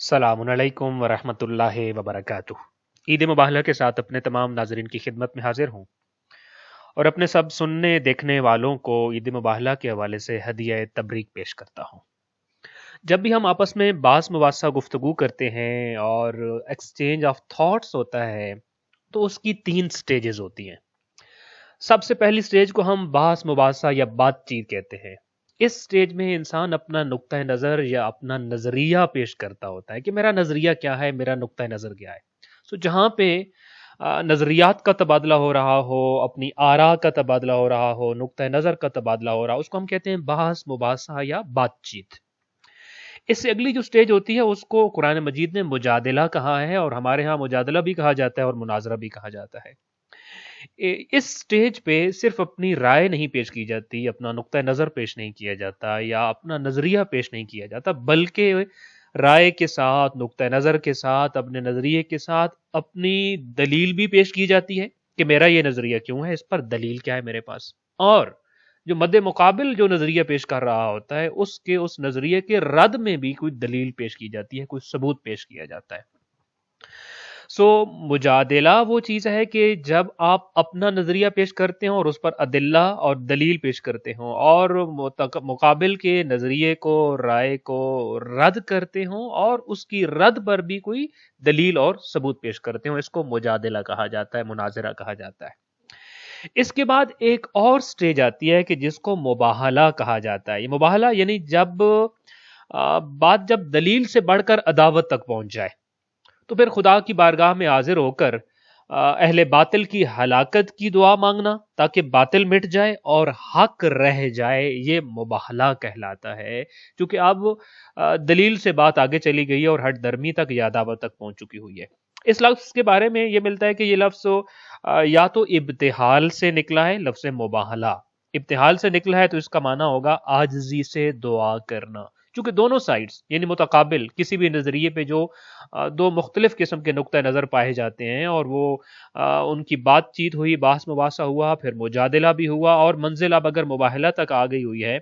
السلام علیکم ورحمۃ اللہ وبرکاتہ۔ عید مبارکہ کے ساتھ اپنے تمام ناظرین کی خدمت میں حاضر ہوں اور اپنے سب سننے دیکھنے والوں کو عید مبارکہ کے حوالے سے ہدیہ تبریک پیش کرتا ہوں۔ جب بھی ہم آپس میں باس مباحثہ گفتگو کرتے ہیں اور ایکسچینج آف تھاٹس ہوتا ہے تو اس کی 3 سٹیجز ہوتی ہیں۔ سب سے پہلی سٹیج کو ہم باس مباحثہ یا بات چیت کہتے ہیں۔ اس سٹیج میں انسان اپنا نقطہ نظر یا اپنا نظریہ پیش کرتا ہوتا ہے کہ میرا نظریہ کیا ہے، میرا نقطہ نظر کیا ہے۔ جہاں پہ نظریات کا تبادلہ ہو رہا ہو، اپنی آراء کا تبادلہ ہو رہا ہو، نقطہ نظر کا تبادلہ ہو رہا ہو، اس کو ہم کہتے ہیں بحث مباحثہ یا بات چیت۔ اس سے اگلی جو سٹیج ہوتی ہے اس کو قرآن مجید نے مجادلہ کہا ہے، اور ہمارے ہاں مجادلہ بھی کہا جاتا ہے اور مناظرہ بھی کہا جاتا ہے۔ اس سٹیج پہ صرف اپنی رائے نہیں پیش کی جاتی، اپنا نقطہ نظر پیش نہیں کیا جاتا یا اپنا نظریہ پیش نہیں کیا جاتا، بلکہ رائے کے ساتھ، نقطہ نظر کے ساتھ، اپنے نظریے کے ساتھ اپنی دلیل بھی پیش کی جاتی ہے کہ میرا یہ نظریہ کیوں ہے، اس پر دلیل کیا ہے میرے پاس، اور جو مد مقابل جو نظریہ پیش کر رہا ہوتا ہے اس نظریے کے رد میں بھی کوئی دلیل پیش کی جاتی ہے، کوئی ثبوت پیش کیا جاتا ہے۔ مجادلہ وہ چیز ہے کہ جب آپ اپنا نظریہ پیش کرتے ہوں اور اس پر ادلہ اور دلیل پیش کرتے ہوں اور مقابل کے نظریے کو، رائے کو رد کرتے ہوں اور اس کی رد پر بھی کوئی دلیل اور ثبوت پیش کرتے ہوں، اس کو مجادلہ کہا جاتا ہے، مناظرہ کہا جاتا ہے۔ اس کے بعد ایک اور سٹیج آتی ہے کہ جس کو مباہلہ کہا جاتا ہے۔ یہ مباہلہ یعنی جب بات جب دلیل سے بڑھ کر عداوت تک پہنچ جائے تو پھر خدا کی بارگاہ میں حاضر ہو کر اہل باطل کی ہلاکت کی دعا مانگنا تاکہ باطل مٹ جائے اور حق رہ جائے، یہ مباہلہ کہلاتا ہے، کیونکہ اب دلیل سے بات آگے چلی گئی ہے اور ہٹ درمی تک یا عداوت تک پہنچ چکی ہوئی ہے۔ اس لفظ کے بارے میں یہ ملتا ہے کہ یہ لفظ یا تو ابتحال سے نکلا ہے، لفظ مباہلہ ابتحال سے نکلا ہے تو اس کا معنی ہوگا عاجزی سے دعا کرنا، چونکہ دونوں سائڈز یعنی متقابل کسی بھی نظریے پہ جو دو مختلف قسم کے نقطہ نظر پائے جاتے ہیں اور وہ ان کی بات چیت ہوئی، بحث مباحثہ ہوا، پھر مجادلہ بھی ہوا اور منزل اب اگر مباہلہ تک آ گئی ہوئی ہے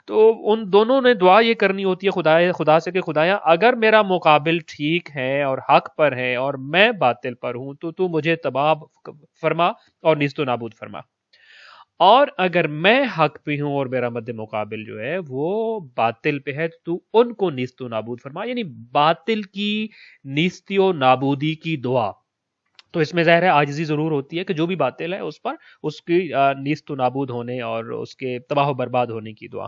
تو ان دونوں نے دعا یہ کرنی ہوتی ہے خدا سے کہ خدایا اگر میرا مقابل ٹھیک ہے اور حق پر ہے اور میں باطل پر ہوں تو مجھے تباہ فرما اور نیست و نابود فرما، اور اگر میں حق پہ ہوں اور میرا مد مقابل جو ہے وہ باطل پہ ہے تو ان کو نیست و نابود فرما، یعنی باطل کی نیستی و نابودی کی دعا۔ تو اس میں ظاہر ہے عاجزی ضرور ہوتی ہے کہ جو بھی باطل ہے اس پر اس کی نیست و نابود ہونے اور اس کے تباہ و برباد ہونے کی دعا۔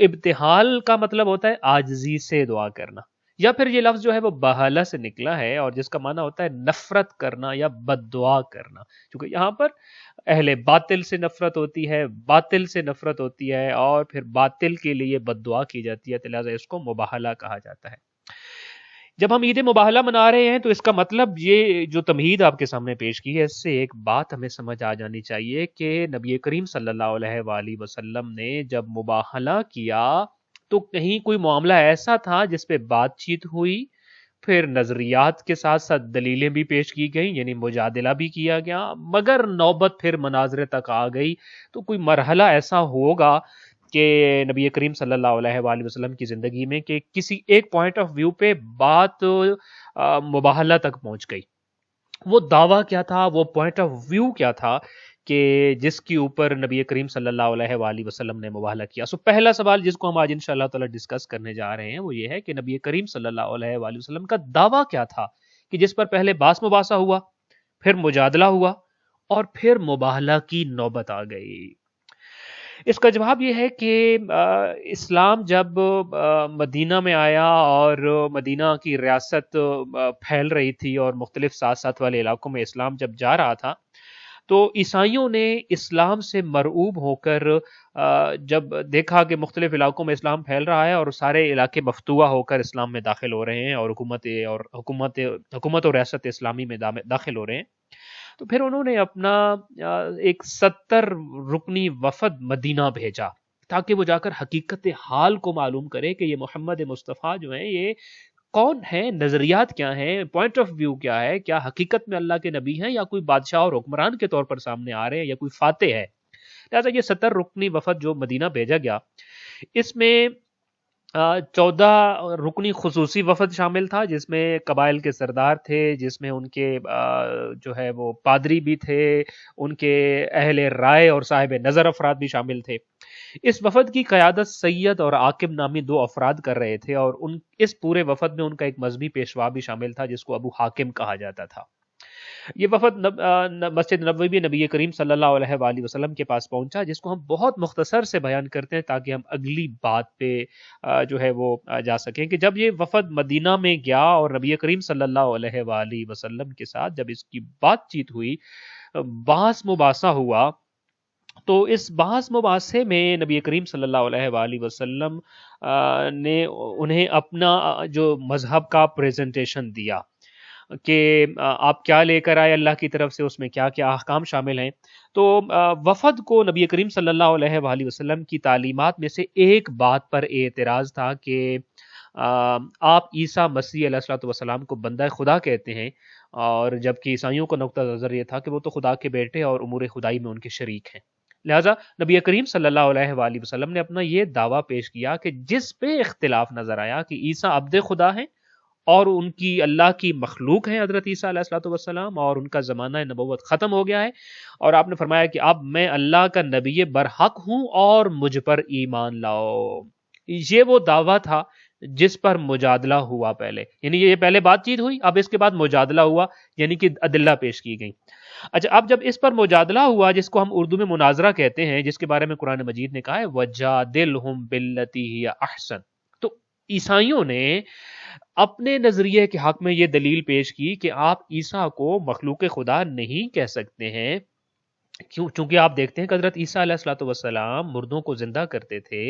ابتحال کا مطلب ہوتا ہے عاجزی سے دعا کرنا، یا پھر یہ لفظ جو ہے وہ بہالہ سے نکلا ہے اور جس کا معنی ہوتا ہے نفرت کرنا یا بد دعا کرنا، کیونکہ یہاں پر اہل باطل سے نفرت ہوتی ہے، باطل سے نفرت ہوتی ہے اور پھر باطل کے لیے بد دعا کی جاتی ہے، لہٰذا اس کو مباہلہ کہا جاتا ہے۔ جب ہم عید مباہلہ منا رہے ہیں تو اس کا مطلب یہ جو تمہید آپ کے سامنے پیش کی ہے، اس سے ایک بات ہمیں سمجھ آ جانی چاہیے کہ نبی کریم صلی اللہ علیہ وآلہ وسلم نے جب مباہلہ کیا تو کہیں کوئی معاملہ ایسا تھا جس پہ بات چیت ہوئی، پھر نظریات کے ساتھ ساتھ دلیلیں بھی پیش کی گئیں، یعنی مجادلہ بھی کیا گیا، مگر نوبت پھر مناظرے تک آ گئی تو کوئی مرحلہ ایسا ہوگا کہ نبی کریم صلی اللہ علیہ وآلہ وسلم کی زندگی میں کہ کسی ایک پوائنٹ آف ویو پہ بات مباہلہ تک پہنچ گئی۔ وہ دعویٰ کیا تھا، وہ پوائنٹ آف ویو کیا تھا کہ جس کے اوپر نبی کریم صلی اللہ علیہ وآلہ وسلم نے مباہلہ کیا۔ پہلا سوال جس کو ہم آج انشاءاللہ تعالی ڈسکس کرنے جا رہے ہیں وہ یہ ہے کہ نبی کریم صلی اللہ علیہ وآلہ وسلم کا دعویٰ کیا تھا کہ جس پر پہلے باس مباحثہ ہوا، پھر مجادلہ ہوا اور پھر مباہلہ کی نوبت آ گئی۔ اس کا جواب یہ ہے کہ اسلام جب مدینہ میں آیا اور مدینہ کی ریاست پھیل رہی تھی اور مختلف ساتھ ساتھ والے علاقوں میں اسلام جب جا رہا تھا تو عیسائیوں نے اسلام سے مرعوب ہو کر جب دیکھا کہ مختلف علاقوں میں اسلام پھیل رہا ہے اور سارے علاقے مفتوح ہو کر اسلام میں داخل ہو رہے ہیں اور حکومت اور ریاست اسلامی میں داخل ہو رہے ہیں، تو پھر انہوں نے اپنا ایک 70 رکنی وفد مدینہ بھیجا تاکہ وہ جا کر حقیقت حال کو معلوم کرے کہ یہ محمد مصطفیٰ جو ہیں یہ کون ہیں، نظریات کیا ہیں، پوائنٹ آف ویو کیا ہے، کیا حقیقت میں اللہ کے نبی ہیں یا کوئی بادشاہ اور حکمران کے طور پر سامنے آ رہے ہیں یا کوئی فاتح ہے۔ لہٰذا یہ 70 رکنی وفد جو مدینہ بھیجا گیا، اس میں 14 رکنی خصوصی وفد شامل تھا، جس میں قبائل کے سردار تھے، جس میں ان کے جو ہے وہ پادری بھی تھے، ان کے اہل رائے اور صاحب نظر افراد بھی شامل تھے۔ اس وفد کی قیادت سید اور عاقب نامی دو افراد کر رہے تھے، اور اس پورے وفد میں ان کا ایک مذہبی پیشوا بھی شامل تھا جس کو ابو حاکم کہا جاتا تھا۔ یہ وفد مسجد نبوی نبی کریم صلی اللہ علیہ وآلہ وسلم کے پاس پہنچا، جس کو ہم بہت مختصر سے بیان کرتے ہیں تاکہ ہم اگلی بات پہ جو ہے وہ جا سکیں، کہ جب یہ وفد مدینہ میں گیا اور نبی کریم صلی اللہ علیہ وآلہ وسلم کے ساتھ جب اس کی بات چیت ہوئی، بحث مباحثہ ہوا، تو اس بحث مباحثے میں نبی کریم صلی اللہ علیہ وآلہ وسلم نے انہیں اپنا جو مذہب کا پریزنٹیشن دیا کہ آپ کیا لے کر آئے اللہ کی طرف سے، اس میں کیا کیا احکام شامل ہیں۔ تو وفد کو نبی کریم صلی اللہ علیہ وآلہ وسلم کی تعلیمات میں سے ایک بات پر اعتراض تھا کہ آپ عیسیٰ مسیح علیہ الصلوۃ والسلام کو بندہ خدا کہتے ہیں، اور جبکہ عیسائیوں کا نقطہ نظر یہ تھا کہ وہ تو خدا کے بیٹے اور امور خدائی میں ان کے شریک ہیں۔ لہٰذا نبی کریم صلی اللہ علیہ وآلہ وسلم نے اپنا یہ دعویٰ پیش کیا کہ جس پہ اختلاف نظر آیا کہ عیسیٰ عبد خدا ہیں اور ان کی اللہ کی مخلوق ہیں حضرت عیسیٰ علیہ الصلوۃ والسلام، اور ان کا زمانہ نبوت ختم ہو گیا ہے، اور آپ نے فرمایا کہ اب میں اللہ کا نبی برحق ہوں اور مجھ پر ایمان لاؤ۔ یہ وہ دعویٰ تھا جس پر مجادلہ ہوا پہلے، یعنی یہ پہلے بات چیت ہوئی، اب اس کے بعد مجادلہ ہوا، یعنی کہ ادلہ پیش کی گئی۔ اچھا، اب جب اس پر مجادلہ ہوا، جس کو ہم اردو میں مناظرہ کہتے ہیں، جس کے بارے میں قرآن مجید نے کہا ہے وَجَادِلْهُمْ بِالَّتِي هِيَ أَحْسَنُ، تو عیسائیوں نے اپنے نظریے کے حق میں یہ دلیل پیش کی کہ آپ عیسیٰ کو مخلوق خدا نہیں کہہ سکتے ہیں، چونکہ آپ دیکھتے ہیں کہ حضرت عیسیٰ علیہ الصلوۃ والسلام مردوں کو زندہ کرتے تھے،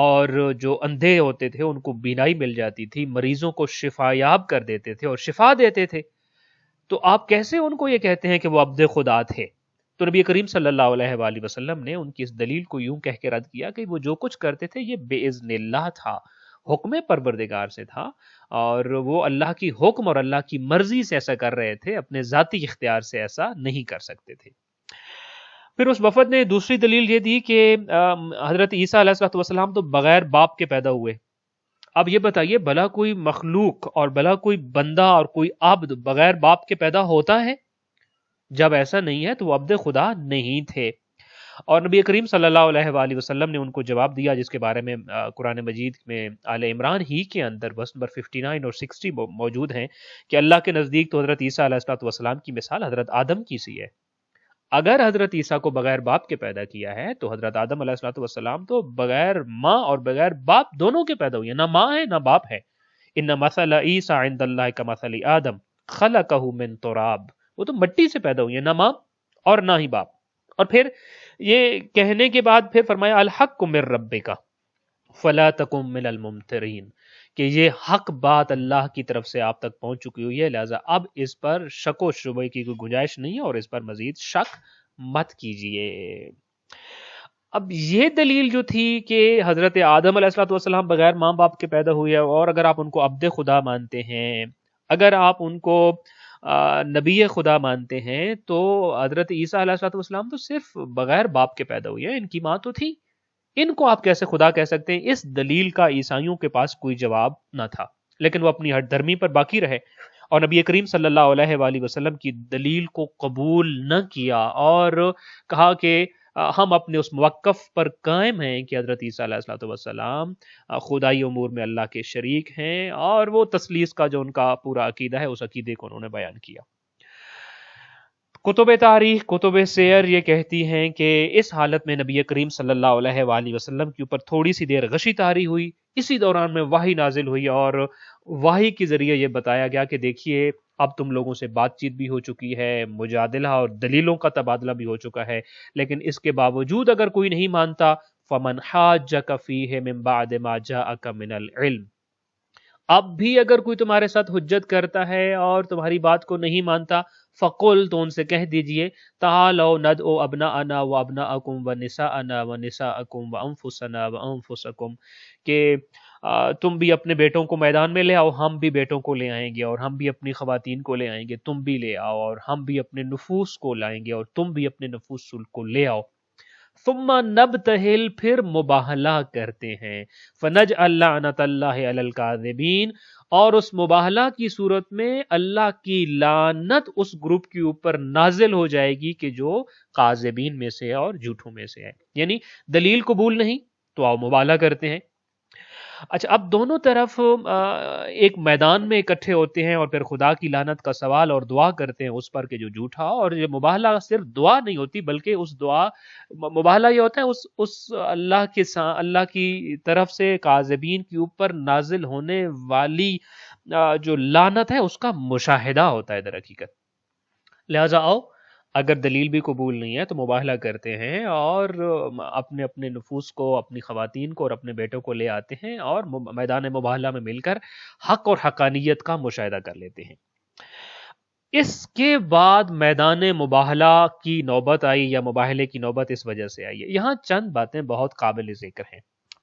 اور جو اندھے ہوتے تھے ان کو بینائی مل جاتی تھی، مریضوں کو شفا یاب کر دیتے تھے اور شفا دیتے تھے، تو آپ کیسے ان کو یہ کہتے ہیں کہ وہ عبد خدا تھے؟ تو نبی کریم صلی اللہ علیہ وآلہ وسلم نے ان کی اس دلیل کو یوں کہہ کے رد کیا کہ وہ جو کچھ کرتے تھے یہ بِإِذْنِ اللہ تھا، حکم پروردگار سے تھا، اور وہ اللہ کی حکم اور اللہ کی مرضی سے ایسا کر رہے تھے، اپنے ذاتی اختیار سے ایسا نہیں کر سکتے تھے۔ پھر اس وفد نے دوسری دلیل یہ دی کہ حضرت عیسیٰ علیہ الصلوۃ والسلام تو بغیر باپ کے پیدا ہوئے۔ اب یہ بتائیے، بھلا کوئی مخلوق اور بھلا کوئی بندہ اور کوئی عبد بغیر باپ کے پیدا ہوتا ہے؟ جب ایسا نہیں ہے تو وہ عبد خدا نہیں تھے۔ اور نبی کریم صلی اللہ علیہ وآلہ وسلم نے ان کو جواب دیا، جس کے بارے میں قرآن مجید میں آل عمران ہی کے اندر ورس نمبر 59 اور 60 موجود ہیں کہ اللہ کے نزدیک تو حضرت عیسیٰ علیہ الصلوۃ والسلام کی مثال حضرت آدم کی سی ہے۔ اگر حضرت عیسیٰ کو بغیر باپ کے پیدا کیا ہے تو حضرت آدم علیہ الصلوۃ والسلام تو بغیر ماں اور بغیر باپ دونوں کے پیدا ہوئے، نہ ماں ہے نہ باپ ہے۔ ان مثل عیسیٰ عند اللہ کمثل آدم خلقہ من تراب، وہ تو مٹی سے پیدا ہوئی ہے، نہ ماں اور نہ ہی باپ۔ اور پھر یہ کہنے کے بعد پھر فرمایا الحق من ربک فلا تکن من الممترین، کہ یہ حق بات اللہ کی طرف سے آپ تک پہنچ چکی ہوئی ہے، لہٰذا اب اس پر شک و شبہ کی کوئی گنجائش نہیں ہے اور اس پر مزید شک مت کیجیے۔ اب یہ دلیل جو تھی کہ حضرت آدم علیہ الصلوۃ والسلام بغیر ماں باپ کے پیدا ہوئے، اور اگر آپ ان کو عبد خدا مانتے ہیں، اگر آپ ان کو نبی خدا مانتے ہیں، تو حضرت عیسیٰ علیہ الصلوۃ والسلام تو صرف بغیر باپ کے پیدا ہوئے ہیں، ان کی ماں تو تھی، ان کو آپ کیسے خدا کہہ سکتے ہیں؟ اس دلیل کا عیسائیوں کے پاس کوئی جواب نہ تھا، لیکن وہ اپنی ہٹ دھرمی پر باقی رہے اور نبی کریم صلی اللہ علیہ وآلہ وسلم کی دلیل کو قبول نہ کیا، اور کہا کہ ہم اپنے اس موقف پر قائم ہیں کہ حضرت عیسیٰ علیہ الصلوۃ والسلام خدائی امور میں اللہ کے شریک ہیں، اور وہ تثلیث کا جو ان کا پورا عقیدہ ہے اس عقیدے کو انہوں نے بیان کیا۔ کتب تاریخ، کتب سیر یہ کہتی ہیں کہ اس حالت میں نبی کریم صلی اللہ علیہ وآلہ وسلم کے اوپر تھوڑی سی دیر غشی طاری ہوئی، اسی دوران میں وحی نازل ہوئی، اور وحی کے ذریعے یہ بتایا گیا کہ دیکھیے اب تم لوگوں سے بات چیت بھی ہو چکی ہے، مجادلہ اور دلیلوں کا تبادلہ بھی ہو چکا ہے، لیکن اس کے باوجود اگر کوئی نہیں مانتا فَمَنْ حَاجَّكَ فِيهِ مِنْ بَعْدِ مَا جَاءَكَ مِنَ الْعِلْمِ، اب بھی اگر کوئی تمہارے ساتھ حجت کرتا ہے اور تمہاری بات کو نہیں مانتا، فقل، تو ان سے کہہ دیجئے تعالوا ندعو ابناءنا وابناءکم ونساءنا ونساءکم وانفسنا وانفسکم، کہ تم بھی اپنے بیٹوں کو میدان میں لے آؤ، ہم بھی بیٹوں کو لے آئیں گے، اور ہم بھی اپنی خواتین کو لے آئیں گے، تم بھی لے آؤ، اور ہم بھی اپنے نفوس کو لائیں گے اور تم بھی اپنے نفوس کو لے آؤ۔ ثم نبتہل پھر مباہلہ کرتے ہیں، فنجعل لعنت اللہ علی الکاذبین اور اس مباہلہ کی صورت میں اللہ کی لعنت اس گروپ کے اوپر نازل ہو جائے گی کہ جو کاذبین میں سے ہے اور جھوٹوں میں سے ہے، یعنی دلیل قبول نہیں تو آؤ مباہلہ کرتے ہیں۔ اچھا، اب دونوں طرف ایک میدان میں اکٹھے ہوتے ہیں اور پھر خدا کی لعنت کا سوال اور دعا کرتے ہیں اس پر کہ جو جھوٹا، اور یہ مباہلہ صرف دعا نہیں ہوتی بلکہ اس دعا مباہلہ یہ ہوتا ہے اس اللہ کی طرف سے کاذبین کے اوپر نازل ہونے والی جو لعنت ہے اس کا مشاہدہ ہوتا ہے در حقیقت۔ لہذا آؤ، اگر دلیل بھی قبول نہیں ہے تو مباہلہ کرتے ہیں اور اپنے اپنے نفوس کو، اپنی خواتین کو اور اپنے بیٹوں کو لے آتے ہیں اور میدان مباہلہ میں مل کر حق اور حقانیت کا مشاہدہ کر لیتے ہیں۔ اس کے بعد میدان مباہلہ کی نوبت آئی یا مباہلے کی نوبت اس وجہ سے آئی ہے۔ یہاں چند باتیں بہت قابل ذکر ہیں۔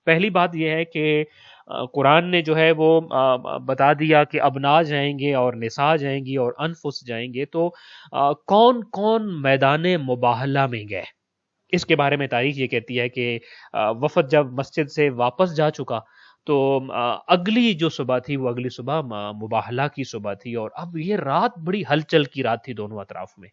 پہلی بات یہ ہے کہ قرآن نے جو ہے وہ بتا دیا کہ ابنا جائیں گے اور نساء جائیں گی اور انفس جائیں گے، تو کون کون میدان مباہلہ میں گئے اس کے بارے میں تاریخ یہ کہتی ہے کہ وفد جب مسجد سے واپس جا چکا تو اگلی جو صبح تھی وہ اگلی صبح مباہلہ کی صبح تھی، اور اب یہ رات بڑی ہلچل کی رات تھی دونوں اطراف میں،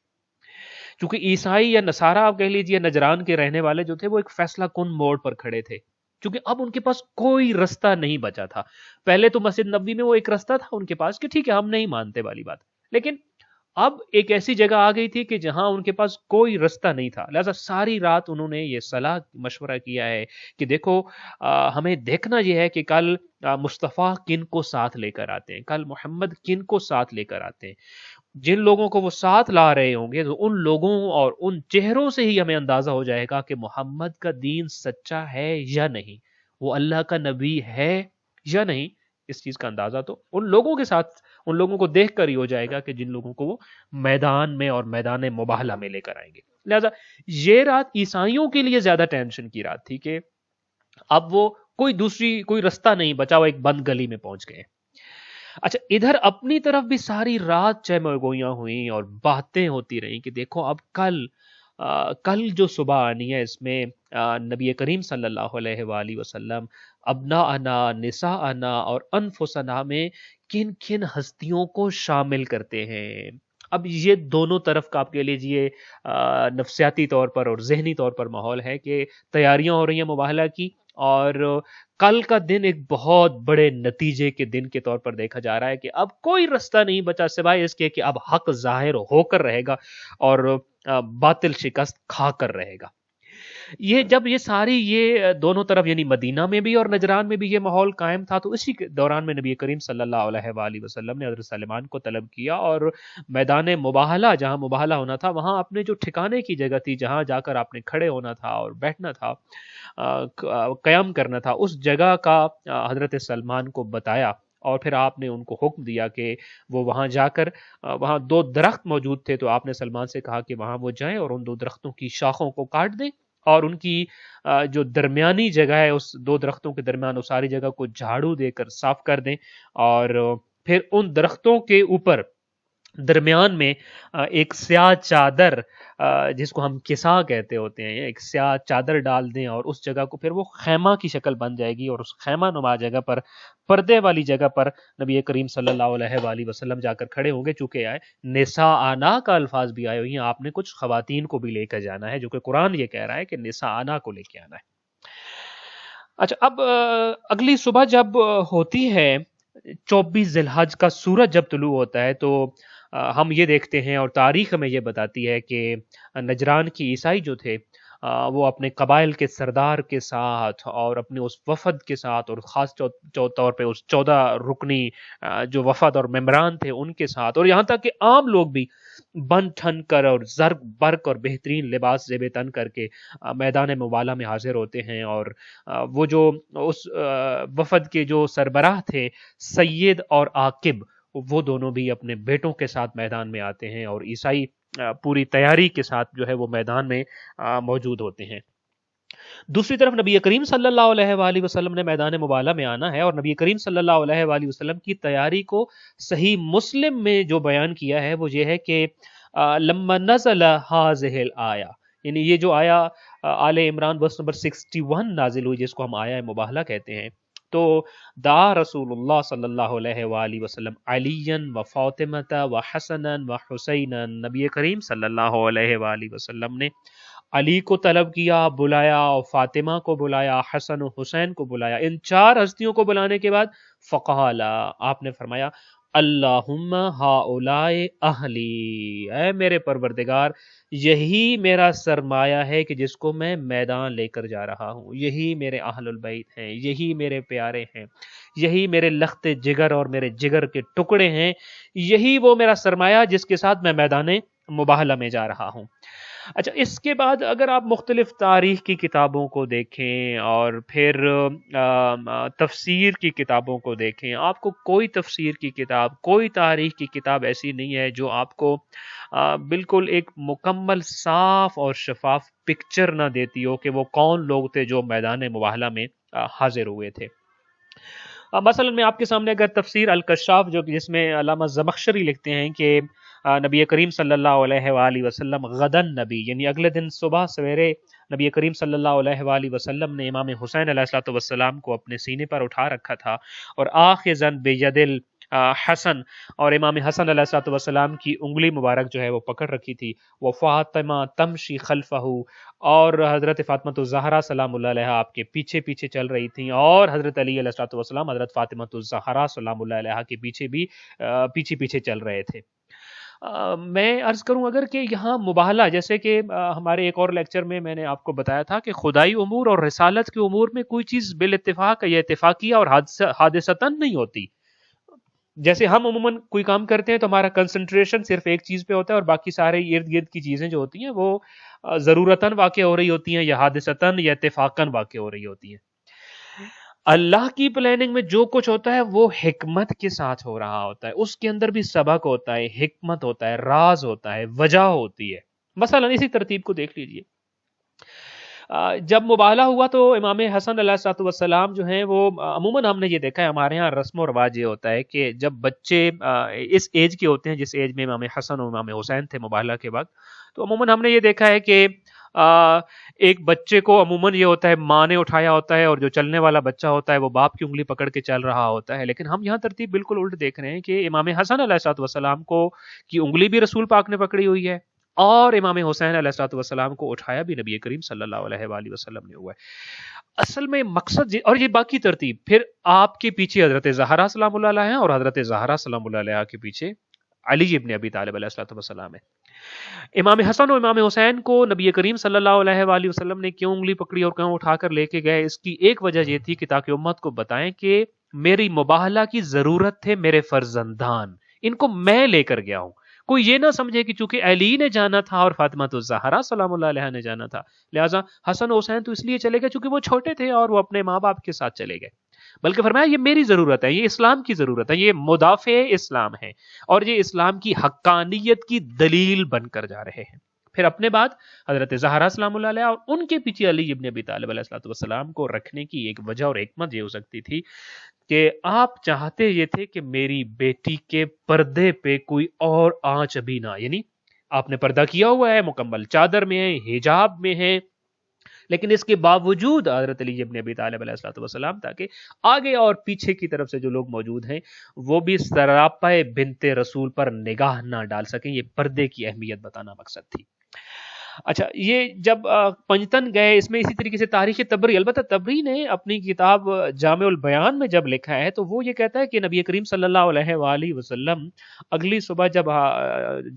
کیونکہ عیسائی یا نصارہ آپ کہہ لیجیے نجران کے رہنے والے جو تھے وہ ایک فیصلہ کن موڑ پر کھڑے تھے، کیونکہ اب ان کے پاس کوئی رستہ نہیں بچا تھا۔ پہلے تو مسجد نبوی میں وہ ایک رستہ تھا ان کے پاس کہ ٹھیک ہے ہم نہیں مانتے والی بات، لیکن اب ایک ایسی جگہ آ گئی تھی کہ جہاں ان کے پاس کوئی رستہ نہیں تھا، لہذا ساری رات انہوں نے یہ صلاح مشورہ کیا ہے کہ دیکھو ہمیں دیکھنا یہ ہے کہ کل مصطفیٰ کن کو ساتھ لے کر آتے ہیں، کل محمد کن کو ساتھ لے کر آتے ہیں، جن لوگوں کو وہ ساتھ لا رہے ہوں گے تو ان لوگوں اور ان چہروں سے ہی ہمیں اندازہ ہو جائے گا کہ محمد کا دین سچا ہے یا نہیں، وہ اللہ کا نبی ہے یا نہیں۔ اس چیز کا اندازہ تو ان لوگوں کے ساتھ، ان لوگوں کو دیکھ کر ہی ہو جائے گا کہ جن لوگوں کو وہ میدان میں اور میدان مباہلہ میں لے کر آئیں گے۔ لہذا یہ رات عیسائیوں کے لیے زیادہ ٹینشن کی رات تھی کہ اب وہ کوئی رستہ نہیں بچا، وہ ایک بند گلی میں پہنچ گئے۔ اچھا، ادھر اپنی طرف بھی ساری رات چہ گوئیاں ہوئیں اور باتیں ہوتی رہیں کہ دیکھو اب کل جو صبح آنی ہے اس میں نبی کریم صلی اللہ علیہ وآلہ وسلم ابناءنا، نساءنا اور انفسنا میں کن کن ہستیوں کو شامل کرتے ہیں۔ اب یہ دونوں طرف کا آپ کہہ لیجیے نفسیاتی طور پر اور ذہنی طور پر ماحول ہے کہ تیاریاں ہو رہی ہیں مباہلہ کی، اور کل کا دن ایک بہت بڑے نتیجے کے دن کے طور پر دیکھا جا رہا ہے کہ اب کوئی رستہ نہیں بچا سوائے اس کے کہ اب حق ظاہر ہو کر رہے گا اور باطل شکست کھا کر رہے گا۔ جب یہ ساری یہ دونوں طرف یعنی مدینہ میں بھی اور نجران میں بھی یہ ماحول قائم تھا، تو اسی دوران میں نبی کریم صلی اللہ علیہ وآلہ وسلم نے حضرت سلمان کو طلب کیا اور میدان مباہلہ جہاں مباہلہ ہونا تھا وہاں اپنے جو ٹھکانے کی جگہ تھی جہاں جا کر آپ نے کھڑے ہونا تھا اور بیٹھنا تھا، قیام کرنا تھا، اس جگہ کا حضرت سلمان کو بتایا، اور پھر آپ نے ان کو حکم دیا کہ وہ وہاں جا کر وہاں 2 درخت موجود تھے، تو آپ نے سلمان سے کہا کہ وہاں وہ جائیں اور ان 2 درختوں کی شاخوں کو کاٹ دیں اور ان کی جو درمیانی جگہ ہے اس 2 درختوں کے درمیان اس ساری جگہ کو جھاڑو دے کر صاف کر دیں، اور پھر ان درختوں کے اوپر درمیان میں ایک سیاہ چادر جس کو ہم کسا کہتے ہوتے ہیں، ایک سیاہ چادر ڈال دیں اور اس جگہ کو پھر وہ خیمہ کی شکل بن جائے گی، اور اس خیمہ نما جگہ پر پردے والی جگہ پر نبی کریم صلی اللہ علیہ وآلہ وسلم جا کر کھڑے ہوں گے۔ چونکہ نساءنا کا الفاظ بھی آئے ہوئی ہیں، آپ نے کچھ خواتین کو بھی لے کر جانا ہے، جو کہ قرآن یہ کہہ رہا ہے کہ نساءنا کو لے کے آنا ہے۔ اچھا، اب اگلی صبح جب ہوتی ہے 24 ذی الحج کا سورج جب طلوع ہوتا ہے تو ہم یہ دیکھتے ہیں اور تاریخ میں یہ بتاتی ہے کہ نجران کی عیسائی جو تھے وہ اپنے قبائل کے سردار کے ساتھ اور اپنے اس وفد کے ساتھ، اور خاص طور پہ اس 14 رکنی جو وفد اور ممبران تھے ان کے ساتھ، اور یہاں تک کہ عام لوگ بھی بن ٹھن کر اور زرق برق اور بہترین لباس زیب تن کر کے میدان مباہلہ میں حاضر ہوتے ہیں، اور وہ جو اس وفد کے جو سربراہ تھے سید اور عاقب، وہ دونوں بھی اپنے بیٹوں کے ساتھ میدان میں آتے ہیں، اور عیسائی پوری تیاری کے ساتھ جو ہے وہ میدان میں موجود ہوتے ہیں۔ دوسری طرف نبی کریم صلی اللہ علیہ وآلہ وسلم نے میدان مباہلہ میں آنا ہے، اور نبی کریم صلی اللہ علیہ وآلہ وسلم کی تیاری کو صحیح مسلم میں جو بیان کیا ہے وہ یہ ہے کہ لما نزل هذه الآیہ، یعنی یہ جو آیا آل عمران ورس نمبر 61 نازل ہوئی، جس کو ہم آیا مباہلہ کہتے ہیں. تو دا رسول اللہ صلی اللہ علیہ وآلہ وسلم علی و فاطمۃ و حسن و حسین، نبی کریم صلی اللہ علیہ وآلہ وسلم نے علی کو طلب کیا، بلایا، اور فاطمہ کو بلایا، حسن و حسین کو بلایا. ان چار ہستیوں کو بلانے کے بعد فقال، آپ نے فرمایا اللہم ہؤلاء اہلی، اے میرے پروردگار یہی میرا سرمایہ ہے کہ جس کو میں میدان لے کر جا رہا ہوں، یہی میرے اہل البیت ہیں، یہی میرے پیارے ہیں، یہی میرے لخت جگر اور میرے جگر کے ٹکڑے ہیں، یہی وہ میرا سرمایہ جس کے ساتھ میں میدان مباہلہ میں جا رہا ہوں. اچھا، اس کے بعد اگر آپ مختلف تاریخ کی کتابوں کو دیکھیں اور پھر تفسیر کی کتابوں کو دیکھیں، آپ کو کوئی تفسیر کی کتاب، کوئی تاریخ کی کتاب ایسی نہیں ہے جو آپ کو بالکل ایک مکمل صاف اور شفاف پکچر نہ دیتی ہو کہ وہ کون لوگ تھے جو میدان مباہلہ میں حاضر ہوئے تھے. مثلا میں آپ کے سامنے اگر تفسیر الکشاف، جو جس میں علامہ زمخشری لکھتے ہیں کہ نبی کریم صلی اللہ علیہ وآلہ وسلم غدن نبی، یعنی اگلے دن صبح سویرے نبی کریم صلی اللہ علیہ وآلہ وسلم نے امام حسین علیہ السلام کو اپنے سینے پر اٹھا رکھا تھا، اور آخذن بید حسن، اور امام حسن علیہ السلام کی انگلی مبارک جو ہے وہ پکڑ رکھی تھی، وہ فاطمہ تمشی خلفہ، اور حضرت فاطمہ الزہرا سلام اللہ علیہ آپ کے پیچھے پیچھے چل رہی تھیں، اور حضرت علی علیہ السلام حضرت فاطمہ الزہرا سلام اللہ علیہ کے پیچھے بھی پیچھے پیچھے چل رہے تھے. میں عرض کروں اگر کہ یہاں مباہلہ، جیسے کہ ہمارے ایک اور لیکچر میں میں نے آپ کو بتایا تھا کہ خدائی امور اور رسالت کے امور میں کوئی چیز بالاتفاق یا اتفاقیہ اور حادثتاً نہیں ہوتی. جیسے ہم عموماً کوئی کام کرتے ہیں تو ہمارا کنسنٹریشن صرف ایک چیز پہ ہوتا ہے، اور باقی سارے ارد گرد کی چیزیں جو ہوتی ہیں وہ ضرورتاً واقع ہو رہی ہوتی ہیں یا حادثتاً یا اتفاقاً واقع ہو رہی ہوتی ہیں. اللہ کی پلاننگ میں جو کچھ ہوتا ہے وہ حکمت کے ساتھ ہو رہا ہوتا ہے، اس کے اندر بھی سبق ہوتا ہے، حکمت ہوتا ہے، راز ہوتا ہے، وجہ ہوتی ہے. مثلا اسی ترتیب کو دیکھ لیجئے، جب مباہلہ ہوا تو امام حسن علیہ السلام جو ہیں وہ عموماً ہم نے یہ دیکھا ہے ہمارے ہاں رسم و رواج یہ ہوتا ہے کہ جب بچے اس ایج کے ہوتے ہیں جس ایج میں امام حسن اور امام حسین تھے مباہلہ کے وقت، تو عموماً ہم نے یہ دیکھا ہے کہ ایک بچے کو عموماً یہ ہوتا ہے ماں نے اٹھایا ہوتا ہے، اور جو چلنے والا بچہ ہوتا ہے وہ باپ کی انگلی پکڑ کے چل رہا ہوتا ہے. لیکن ہم یہاں ترتیب بالکل الٹ دیکھ رہے ہیں کہ امام حسن علیہ السلام کو کی انگلی بھی رسول پاک نے پکڑی ہوئی ہے، اور امام حسین علیہ السلام کو اٹھایا بھی نبی کریم صلی اللہ علیہ وآلہ وسلم نے ہوا ہے. اصل میں مقصد اور یہ باقی ترتیب، پھر آپ کے پیچھے حضرت زہرا سلام اللہ علیہ ہیں، اور حضرت زہرا سلام اللہ علیہ کے پیچھے علی ابن ابی طالب علیہ السلام ہے. امام حسن اور امام حسین کو نبی کریم صلی اللہ علیہ وآلہ وسلم نے کیوں انگلی پکڑی اور کیوں اٹھا کر لے کے گئے، اس کی ایک وجہ یہ تھی کہ تاکہ امت کو بتائیں کہ میری مباہلہ کی ضرورت تھے میرے فرزندان، ان کو میں لے کر گیا ہوں. کوئی یہ نہ سمجھے کہ چونکہ علی نے جانا تھا اور فاطمہ الزہرا سلام اللہ علیہ نے جانا تھا لہٰذا حسن و حسین تو اس لیے چلے گئے چونکہ وہ چھوٹے تھے اور وہ اپنے ماں باپ کے ساتھ چلے گئے، بلکہ فرمایا یہ میری ضرورت ہے، یہ اسلام کی ضرورت ہے، یہ مدافع اسلام ہے، اور یہ اسلام کی حقانیت کی دلیل بن کر جا رہے ہیں. پھر اپنے بعد حضرت زہرا سلام اللہ علیہ اور ان کے پیچھے علی ابن ابی طالب علیہ السلام کو رکھنے کی ایک وجہ اور حکمت یہ ہو سکتی تھی کہ آپ چاہتے یہ تھے کہ میری بیٹی کے پردے پہ کوئی اور آنچ ابھی نہ، یعنی آپ نے پردہ کیا ہوا ہے، مکمل چادر میں ہے، حجاب میں ہے، لیکن اس کے باوجود حضرت علی ابن ابی طالب علیہ السلام تاکہ آگے اور پیچھے کی طرف سے جو لوگ موجود ہیں وہ بھی سراپا بنت رسول پر نگاہ نہ ڈال سکیں. یہ پردے کی اہمیت بتانا مقصد تھی. اچھا، یہ جب پنجتن گئے، اس میں اسی طریقے سے تاریخ تبری، البتہ تبری نے اپنی کتاب جامع البیان میں جب لکھا ہے تو وہ یہ کہتا ہے کہ نبی کریم صلی اللہ علیہ وآلہ وسلم اگلی صبح جب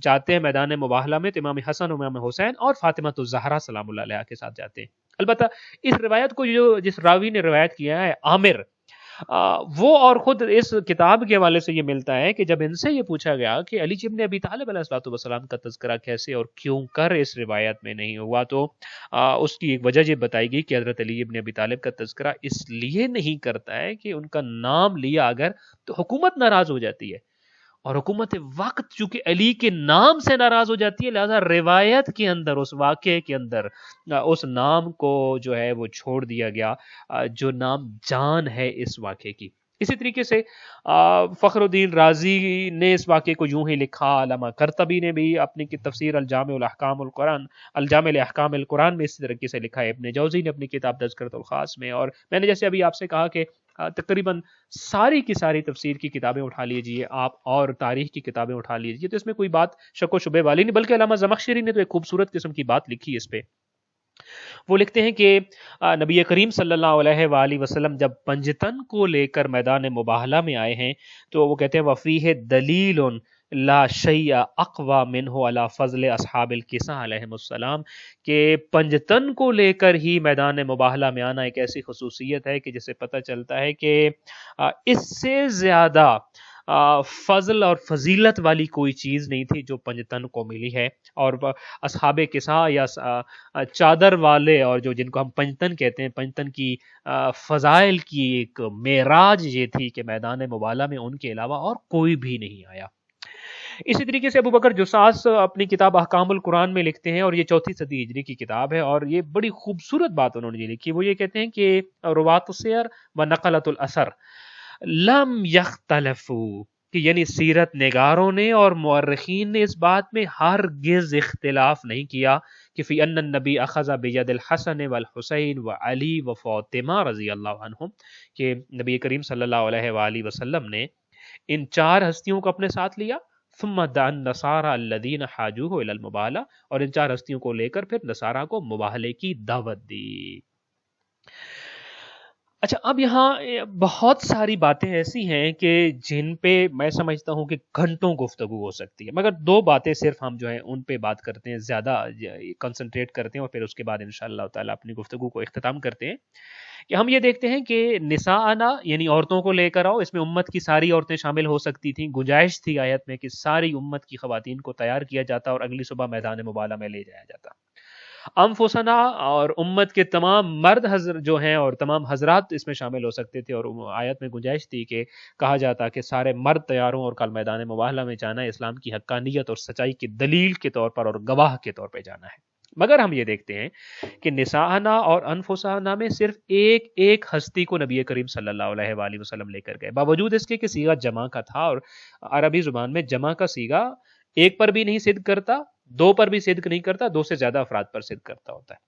جاتے ہیں میدان مباہلہ میں تو امام حسن امام حسین اور فاطمہ الزہرا سلام اللہ علیہ کے ساتھ جاتے ہیں. البتہ اس روایت کو جس راوی نے روایت کیا ہے عامر، وہ اور خود اس کتاب کے حوالے سے یہ ملتا ہے کہ جب ان سے یہ پوچھا گیا کہ علی ابن ابی طالب علیہ السلام کا تذکرہ کیسے اور کیوں کر اس روایت میں نہیں ہوا، تو اس کی ایک وجہ یہ بتائی گئی کہ حضرت علی ابن ابی طالب کا تذکرہ اس لیے نہیں کرتا ہے کہ ان کا نام لیا اگر تو حکومت ناراض ہو جاتی ہے، اور حکومت وقت چونکہ علی کے نام سے ناراض ہو جاتی ہے لہذا روایت کے اندر اس واقعے کے اندر اس نام کو جو ہے وہ چھوڑ دیا گیا جو نام جان ہے اس واقعے کی. اسی طریقے سے فخر الدین رازی نے اس واقعے کو یوں ہی لکھا، علامہ قرطبی نے بھی اپنی تفسیر الجامع الاحکام القرآن الجامع الاحکام القرآن میں اسی طریقے سے لکھا ہے، ابن جوزی نے اپنی کتاب تذکرۃ الخاص میں، اور میں نے جیسے ابھی آپ سے کہا کہ تقریباً ساری کی ساری تفسیر کی کتابیں اٹھا لیجئے آپ اور تاریخ کی کتابیں اٹھا لیجئے، تو اس میں کوئی بات شک و شبے والی نہیں، بلکہ علامہ زمخشری نے تو ایک خوبصورت قسم کی بات لکھی اس پہ۔ وہ لکھتے ہیں کہ نبی کریم صلی اللہ علیہ وآلہ وسلم جب پنجتن کو لے کر میدان مباہلہ میں آئے ہیں تو وہ کہتے ہیں وفیہ دلیل لا شیء اقوی منہ علی فضل اصحاب الکساء علیہم السلام، کہ پنجتن کو لے کر ہی میدان مباہلہ میں آنا ایک ایسی خصوصیت ہے کہ جسے پتہ چلتا ہے کہ اس سے زیادہ فضل اور فضیلت والی کوئی چیز نہیں تھی جو پنجتن کو ملی ہے، اور اصحاب کساء یا چادر والے اور جو جن کو ہم پنجتن کہتے ہیں، پنجتن کی فضائل کی ایک معراج یہ تھی کہ میدان مباہلہ میں ان کے علاوہ اور کوئی بھی نہیں آیا۔ اسی طریقے سے ابو بکر جساس اپنی کتاب احکام القرآن میں لکھتے ہیں، اور یہ 4 صدی ہجری کی کتاب ہے، اور یہ بڑی خوبصورت بات انہوں نے یہ لکھی، وہ یہ کہتے ہیں کہ روات السیر و نقلۃ الاثر لم یختلفوا، کہ یعنی سیرت نگاروں نے اور مورخین نے اس بات میں ہرگز اختلاف نہیں کیا کہ فی ان النبی اخذ بید الحسن والحسین وعلی وفاطمہ رضی اللہ عنہم، کہ نبی کریم صلی اللہ علیہ وآلہ وسلم نے ان 4 ہستیوں کو اپنے ساتھ لیا، ثم دعا النصارى الذين حاجوه الى المباهلہ، اور ان 4 ہستیوں کو لے کر پھر نصارہ کو مباہلے کی دعوت دی۔ اچھا، اب یہاں بہت ساری باتیں ایسی ہیں کہ جن پہ میں سمجھتا ہوں کہ گھنٹوں گفتگو ہو سکتی ہے، مگر 2 باتیں صرف ہم جو ہیں ان پہ بات کرتے ہیں، زیادہ کنسنٹریٹ کرتے ہیں، اور پھر اس کے بعد انشاءاللہ تعالیٰ اپنی گفتگو کو اختتام کرتے ہیں کہ ہم یہ دیکھتے ہیں کہ نساءنا یعنی عورتوں کو لے کر آؤ، اس میں امت کی ساری عورتیں شامل ہو سکتی تھیں، گنجائش تھی آیت میں کہ ساری امت کی خواتین کو تیار کیا جاتا اور اگلی صبح میدان مباہلہ میں لے جایا جاتا۔ انفسنا، اور امت کے تمام مرد حضرت جو ہیں اور تمام حضرات اس میں شامل ہو سکتے تھے، اور آیت میں گنجائش تھی کہ کہا جاتا کہ سارے مرد تیار ہوں اور کل میدان مباہلہ میں جانا ہے، اسلام کی حقانیت اور سچائی کی دلیل کے طور پر اور گواہ کے طور پہ جانا ہے۔ مگر ہم یہ دیکھتے ہیں کہ نساءنا اور انفسنا میں صرف ایک ہستی کو نبی کریم صلی اللہ علیہ وآلہ وسلم لے کر گئے، باوجود اس کے کہ صیغہ جمع کا تھا، اور عربی زبان میں جمع کا صیغہ 1 پر بھی نہیں صدق کرتا، 2 پر بھی صدق نہیں کرتا، 2 سے زیادہ افراد پر صدق کرتا ہوتا ہے۔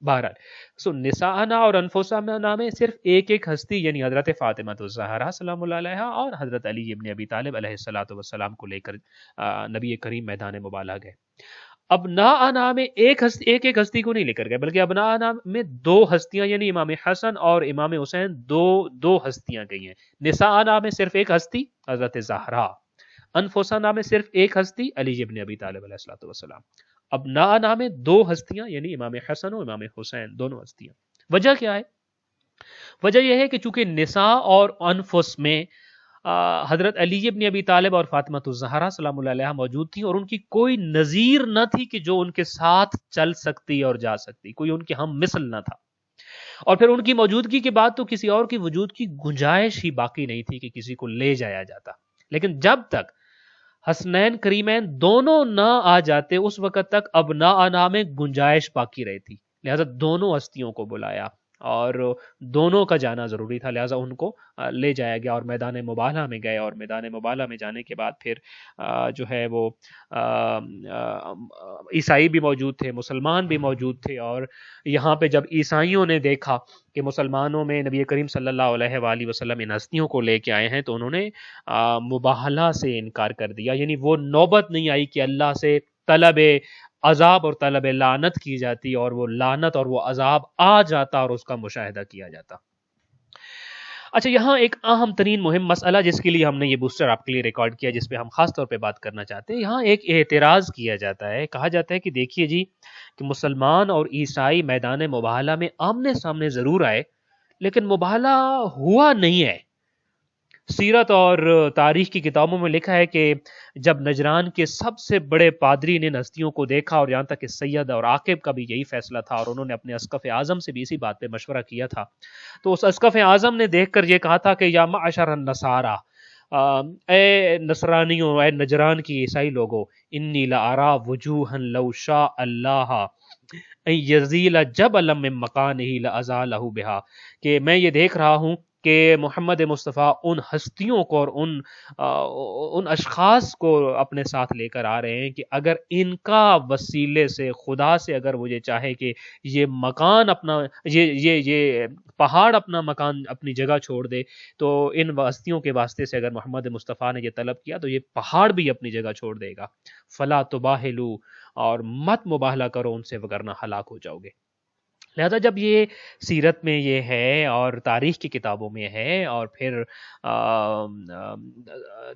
بہرحال نساءنا اور انفسنا میں صرف ایک ہستی یعنی حضرت فاطمہ الزہرا سلام اللہ علیہا اور حضرت علی ابن ابی طالب علیہ الصلوۃ والسلام کو لے کر نبی کریم میدان مباہلہ گئے۔ ابناءنا میں ایک ہستی کو نہیں لے کر گئے، بلکہ ابناءنا میں 2 ہستیاں یعنی امام حسن اور امام حسین دو ہستیاں گئی ہیں۔ نساءنا میں صرف ایک ہستی حضرت زہرا، انفسنا میں صرف ایک ہستی علی ابن ابی طالب علیہ الصلوۃ والسلام، ابناءنا میں 2 ہستیاں یعنی امام حسن اور امام حسین، دونوں ہستیاں۔ وجہ کیا ہے؟ وجہ یہ ہے کہ چونکہ نساء اور انفس میں حضرت علی ابن ابی طالب اور فاطمہ الزہرا سلام اللہ علیہا موجود تھیں، اور ان کی کوئی نظیر نہ تھی کہ جو ان کے ساتھ چل سکتی اور جا سکتی، کوئی ان کے ہم مثل نہ تھا، اور پھر ان کی موجودگی کے بعد تو کسی اور کی وجود کی گنجائش ہی باقی نہیں تھی کہ کسی کو لے جایا جاتا۔ لیکن جب تک حسنین کریمین دونوں نہ آ جاتے اس وقت تک ابناءنا میں گنجائش باقی رہی تھی، لہذا دونوں ہستیوں کو بلایا اور دونوں کا جانا ضروری تھا، لہذا ان کو لے جایا گیا اور میدان مباہلہ میں گئے، اور میدان مباہلہ میں جانے کے بعد پھر جو ہے وہ عیسائی بھی موجود تھے، مسلمان بھی موجود تھے، اور یہاں پہ جب عیسائیوں نے دیکھا کہ مسلمانوں میں نبی کریم صلی اللہ علیہ وآلہ وسلم ان ہستیوں کو لے کے آئے ہیں تو انہوں نے مباہلہ سے انکار کر دیا، یعنی وہ نوبت نہیں آئی کہ اللہ سے طلب عذاب اور طلب لعنت کی جاتی اور وہ لعنت اور وہ عذاب آ جاتا اور اس کا مشاہدہ کیا جاتا۔ اچھا، یہاں ایک اہم ترین مہم مسئلہ جس کے لیے ہم نے یہ بوسٹر آپ کے لیے ریکارڈ کیا، جس پہ ہم خاص طور پہ بات کرنا چاہتے ہیں، یہاں ایک اعتراض کیا جاتا ہے، کہا جاتا ہے کہ دیکھیے جی کہ مسلمان اور عیسائی میدان مباہلہ میں آمنے سامنے ضرور آئے لیکن مباہلہ ہوا نہیں ہے۔ سیرت اور تاریخ کی کتابوں میں لکھا ہے کہ جب نجران کے سب سے بڑے پادری نے ہستیوں کو دیکھا، اور یہاں تک کہ سید اور عاقب کا بھی یہی فیصلہ تھا، اور انہوں نے اپنے اسقف اعظم سے بھی اسی بات پہ مشورہ کیا تھا، تو اس اسقف اعظم نے دیکھ کر یہ کہا تھا کہ یا معشر النصارى، اے نصرانیوں، اے نجران کی عیسائی لوگوں، انی لارا وجوہا لو شاء اللہ ان یزیل جبلا من مکانہ لازالہ بہا، کہ میں یہ دیکھ رہا ہوں کہ محمد مصطفیٰ ان ہستیوں کو اور ان اشخاص کو اپنے ساتھ لے کر آ رہے ہیں کہ اگر ان کا وسیلے سے خدا سے اگر مجھے چاہے کہ یہ مکان اپنا یہ پہاڑ اپنا مکان اپنی جگہ چھوڑ دے، تو ان ہستیوں کے واسطے سے اگر محمد مصطفیٰ نے یہ طلب کیا تو یہ پہاڑ بھی اپنی جگہ چھوڑ دے گا۔ فلا تباہلو، اور مت مباہلہ کرو ان سے وگرنہ ہلاک ہو جاؤ گے۔ لہذا جب یہ سیرت میں یہ ہے اور تاریخ کی کتابوں میں ہے اور پھر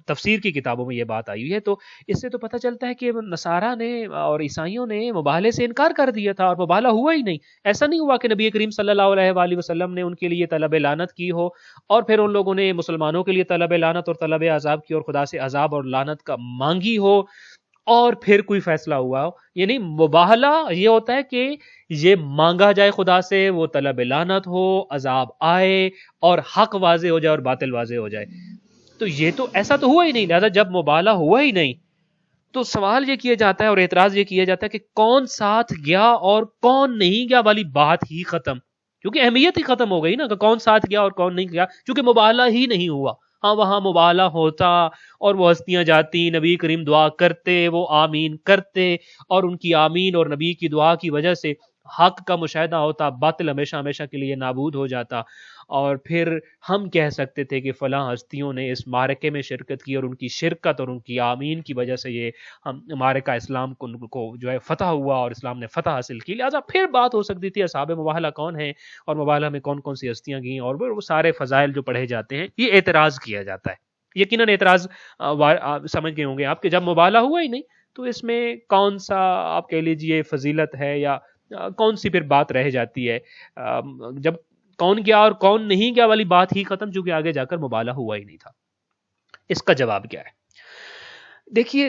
تفسیر کی کتابوں میں یہ بات آئی ہوئی ہے، تو اس سے تو پتہ چلتا ہے کہ نصارہ نے اور عیسائیوں نے مباہلے سے انکار کر دیا تھا اور مباہلہ ہوا ہی نہیں۔ ایسا نہیں ہوا کہ نبی کریم صلی اللہ علیہ وآلہ وسلم نے ان کے لیے طلب لعنت کی ہو اور پھر ان لوگوں نے مسلمانوں کے لیے طلب لعنت اور طلب عذاب کی اور خدا سے عذاب اور لعنت کا مانگی ہو اور پھر کوئی فیصلہ ہوا ہو۔ یعنی مباہلہ یہ ہوتا ہے کہ یہ مانگا جائے خدا سے، وہ طلب لعنت ہو، عذاب آئے اور حق واضح ہو جائے اور باطل واضح ہو جائے۔ تو یہ تو ایسا تو ہوا ہی نہیں، لہذا جب مباہلہ ہوا ہی نہیں تو سوال یہ کیا جاتا ہے اور اعتراض یہ کیا جاتا ہے کہ کون ساتھ گیا اور کون نہیں گیا والی بات ہی ختم، کیونکہ اہمیت ہی ختم ہو گئی نا کہ کون ساتھ گیا اور کون نہیں گیا، کیونکہ مباہلہ ہی نہیں ہوا۔ ہاں وہاں مباہلہ ہوتا اور وہ ہستیاں جاتی، نبی کریم دعا کرتے، وہ آمین کرتے اور ان کی آمین اور نبی کی دعا کی وجہ سے حق کا مشاہدہ ہوتا، باطل ہمیشہ ہمیشہ کے لیے نابود ہو جاتا، اور پھر ہم کہہ سکتے تھے کہ فلاں ہستیوں نے اس معرکے میں شرکت کی اور ان کی شرکت اور ان کی آمین کی وجہ سے یہ معرکہ اسلام کو جو ہے فتح ہوا اور اسلام نے فتح حاصل کی۔ لہٰذا پھر بات ہو سکتی تھی اصحاب مباہلہ کون ہیں اور مباہلہ میں کون کون سی ہستیاں گئیں اور وہ سارے فضائل جو پڑھے جاتے ہیں، یہ اعتراض کیا جاتا ہے۔ یقیناً اعتراض سمجھ گئے ہوں گے آپ کہ جب مباہلہ ہوا ہی نہیں تو اس میں کون سا آپ کہہ لیجئے فضیلت ہے یا کون سی پھر بات رہ جاتی ہے، جب کون گیا اور کون نہیں گیا والی بات ہی ختم، چونکہ آگے جا کر مباہلہ ہوا ہی نہیں تھا۔ اس کا جواب کیا ہے؟ دیکھیے،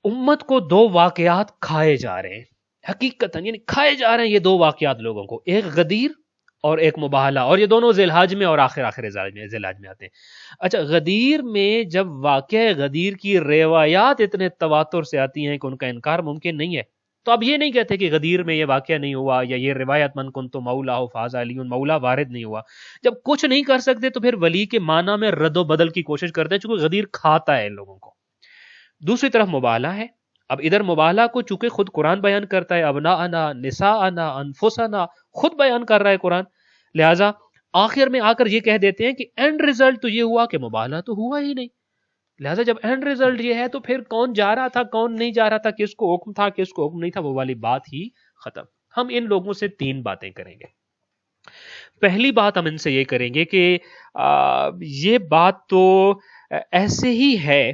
امت کو دو واقعات کھائے جا رہے ہیں، حقیقتاً یعنی کھائے جا رہے ہیں یہ دو واقعات لوگوں کو، ایک غدیر اور ایک مباہلہ، اور یہ دونوں ذی الحج میں اور آخر ذی الحج میں آتے ہیں۔ اچھا، غدیر میں جب واقعہ غدیر کی روایات اتنے تواتر سے آتی ہیں کہ ان کا انکار ممکن نہیں ہے، تو اب یہ نہیں کہتے کہ غدیر میں یہ واقعہ نہیں ہوا یا یہ روایت من کن تو مولا ہو فاز علی مولا وارد نہیں ہوا۔ جب کچھ نہیں کر سکتے تو پھر ولی کے معنی میں رد و بدل کی کوشش کرتے ہیں، چونکہ غدیر کھاتا ہے ان لوگوں کو۔ دوسری طرف مباہلہ ہے، اب ادھر مباہلہ کو چونکہ خود قرآن بیان کرتا ہے، ابناءنا نساءنا انفسنا، خود بیان کر رہا ہے قرآن، لہٰذا آخر میں آ کر یہ کہہ دیتے ہیں کہ اینڈ ریزلٹ تو یہ ہوا کہ مباہلہ تو ہوا ہی نہیں۔ لہٰذا جب اینڈ ریزلٹ یہ ہے تو پھر کون جا رہا تھا کون نہیں جا رہا تھا، کس کو حکم تھا کس کو حکم نہیں تھا، وہ والی بات ہی ختم۔ ہم ان لوگوں سے تین باتیں کریں گے۔ پہلی بات ہم ان سے یہ کریں گے کہ یہ بات تو ایسے ہی ہے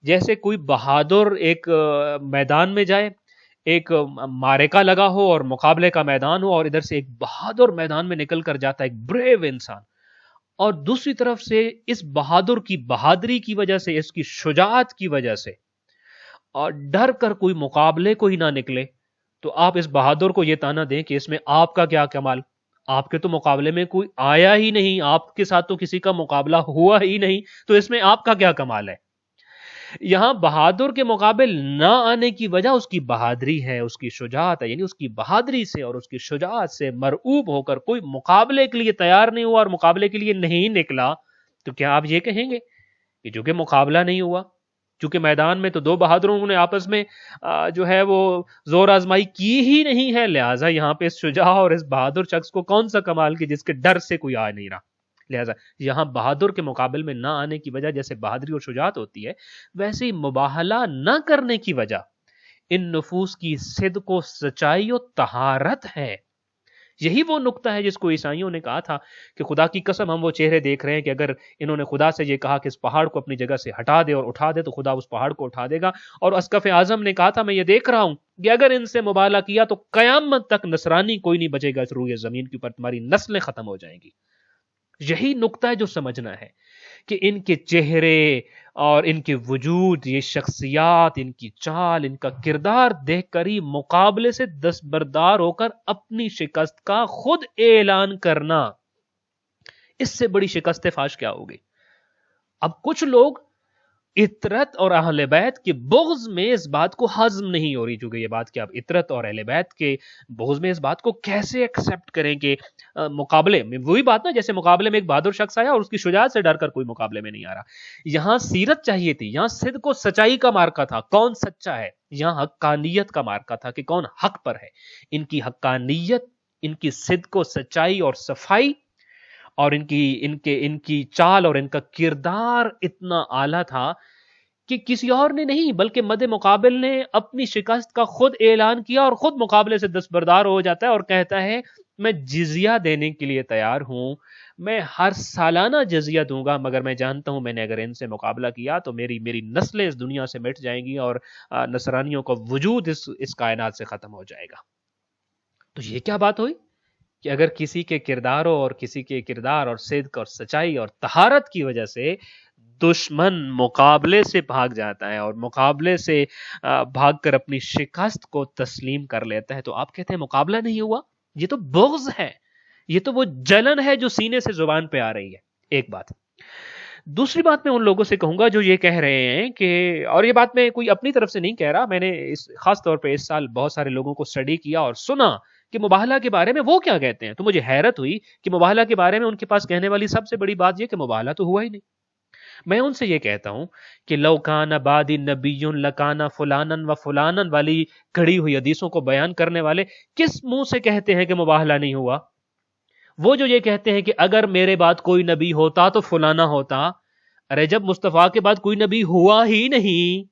جیسے کوئی بہادر ایک میدان میں جائے، ایک معرکہ لگا ہو اور مقابلے کا میدان ہو، اور ادھر سے ایک بہادر میدان میں نکل کر جاتا ہے، ایک بریو انسان، اور دوسری طرف سے اس بہادر کی بہادری کی وجہ سے، اس کی شجاعت کی وجہ سے اور ڈر کر کوئی مقابلے کو ہی نہ نکلے، تو آپ اس بہادر کو یہ تانا دیں کہ اس میں آپ کا کیا کمال، آپ کے تو مقابلے میں کوئی آیا ہی نہیں، آپ کے ساتھ تو کسی کا مقابلہ ہوا ہی نہیں، تو اس میں آپ کا کیا کمال ہے۔ یہاں بہادر کے مقابل نہ آنے کی وجہ اس کی بہادری ہے، اس کی شجاعت ہے، یعنی اس کی بہادری سے اور اس کی شجاعت سے مرعوب ہو کر کوئی مقابلے کے لیے تیار نہیں ہوا اور مقابلے کے لیے نہیں نکلا، تو کیا آپ یہ کہیں گے کہ چونکہ مقابلہ نہیں ہوا، چونکہ میدان میں تو دو بہادروں نے آپس میں جو ہے وہ زور آزمائی کی ہی نہیں ہے، لہٰذا یہاں پہ اس شجاع اور اس بہادر شخص کو کون سا کمال کہ جس کے ڈر سے کوئی آ نہیں رہا۔ لہٰذا یہاں بہادر کے مقابل میں نہ آنے کی وجہ جیسے بہادری اور شجاعت ہوتی ہے، ویسے ہی مباہلہ نہ کرنے کی وجہ ان نفوس کی صدق و سچائی و طہارت ہے۔ یہی وہ نقطہ ہے جس کو عیسائیوں نے کہا تھا کہ خدا کی قسم ہم وہ چہرے دیکھ رہے ہیں کہ اگر انہوں نے خدا سے یہ کہا کہ اس پہاڑ کو اپنی جگہ سے ہٹا دے اور اٹھا دے تو خدا اس پہاڑ کو اٹھا دے گا، اور اسقف اعظم نے کہا تھا میں یہ دیکھ رہا ہوں کہ اگر ان سے مباہلہ کیا تو قیامت تک نصرانی کوئی نہیں بچے گا اس روئے زمین کے اوپر، تمہاری نسلیں ختم ہو جائیں گی۔ یہی نقطہ ہے جو سمجھنا ہے کہ ان کے چہرے اور ان کے وجود، یہ شخصیات، ان کی چال، ان کا کردار دیکھ کر ہی مقابلے سے دستبردار ہو کر اپنی شکست کا خود اعلان کرنا، اس سے بڑی شکست فاش کیا ہوگی۔ اب کچھ لوگ اطرت اور اہل بیت کے بغض میں اس بات کو ہضم نہیں ہو رہی، چونکہ یہ بات کہ آپ اطرت اور اہل بیت کے بغض میں اس بات کو کیسے ایکسپٹ کریں کہ مقابلے میں وہی بات نا، جیسے مقابلے میں ایک بہادر شخص آیا اور اس کی شجاعت سے ڈر کر کوئی مقابلے میں نہیں آ رہا۔ یہاں سیرت چاہیے تھی، یہاں صدق و سچائی کا مارکا تھا، کون سچا ہے، یہاں حقانیت کا مارکا تھا کہ کون حق پر ہے۔ ان کی حقانیت، ان کی صدق و سچائی اور صفائی، اور ان کی چال اور ان کا کردار اتنا اعلیٰ تھا کہ کسی اور نے نہیں بلکہ مد مقابل نے اپنی شکست کا خود اعلان کیا اور خود مقابلے سے دستبردار ہو جاتا ہے اور کہتا ہے میں جزیہ دینے کے لیے تیار ہوں، میں ہر سالانہ جزیہ دوں گا، مگر میں جانتا ہوں میں نے اگر ان سے مقابلہ کیا تو میری نسلیں اس دنیا سے مٹ جائیں گی اور نصرانیوں کا وجود اس کائنات سے ختم ہو جائے گا۔ تو یہ کیا بات ہوئی کہ اگر کسی کے کرداروں اور کسی کے کردار اور صدق اور سچائی اور طہارت کی وجہ سے دشمن مقابلے سے بھاگ جاتا ہے اور مقابلے سے بھاگ کر اپنی شکست کو تسلیم کر لیتا ہے، تو آپ کہتے ہیں مقابلہ نہیں ہوا؟ یہ تو بغض ہے، یہ تو وہ جلن ہے جو سینے سے زبان پہ آ رہی ہے۔ ایک بات۔ دوسری بات میں ان لوگوں سے کہوں گا جو یہ کہہ رہے ہیں کہ، اور یہ بات میں کوئی اپنی طرف سے نہیں کہہ رہا، میں نے خاص طور پہ اس سال بہت سارے لوگوں کو سٹڈی کیا اور سنا کہ مباہلہ کے بارے میں وہ کیا کہتے ہیں، تو مجھے حیرت ہوئی کہ مباہلہ کے بارے میں ان کے پاس کہنے والی سب سے بڑی بات یہ کہ مباہلہ تو ہوا ہی نہیں۔ میں ان سے یہ کہتا ہوں کہ لو کان بعدی نبی لکان فلانن و فلانن والی کڑی ہوئی حدیثوں کو بیان کرنے والے کس منہ سے کہتے ہیں کہ مباہلہ نہیں ہوا؟ وہ جو یہ کہتے ہیں کہ اگر میرے بعد کوئی نبی ہوتا تو فلانا ہوتا، ارے جب مصطفیٰ کے بعد کوئی نبی ہوا ہی نہیں